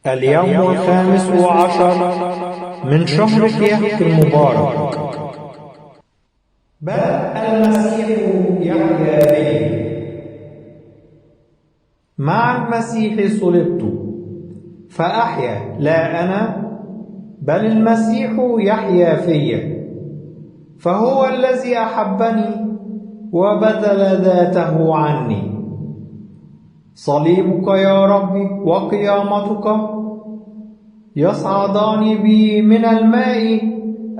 اليوم 15 من شهر كيهك المبارك. بل المسيح يحيا بي. مع المسيح صلبت فأحيا، لا أنا بل المسيح يحيا في. فهو الذي أحبني وبذل ذاته عني. صليبك يا ربي وقيامتك يصعدان بي من الماء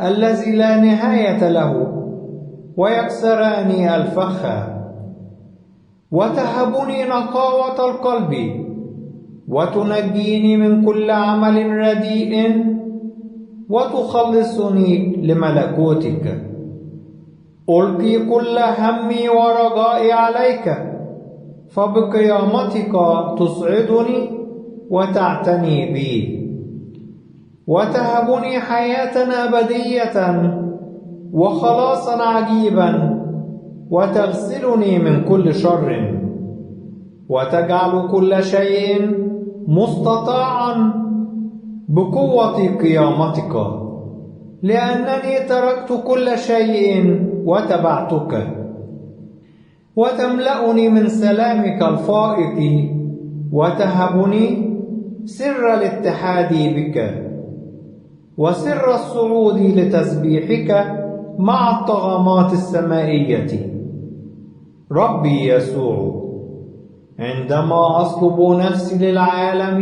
الذي لا نهاية له، ويكسران الفخ، وتهبني نقاوة القلب، وتنجيني من كل عمل رديء، وتخلصني لملكوتك. ألقي كل همي ورجائي عليك، فبقيامتك تصعدني وتعتني بي، وتهبني حياة أبدية وخلاصا عجيبا، وتغسلني من كل شر، وتجعل كل شيء مستطاعا بقوة قيامتك، لأنني تركت كل شيء وتبعتك. وتملأني من سلامك الفائق، وتهبني سر الاتحاد بك، وسر الصعود لتسبيحك مع الطغمات السمائية. ربي يسوع، عندما أصلب نفسي للعالم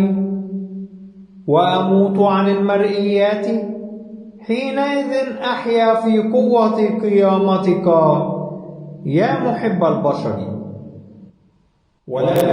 وأموت عن المرئيات، حينئذ أحيا في قوة قيامتك يا محب البشر. ولك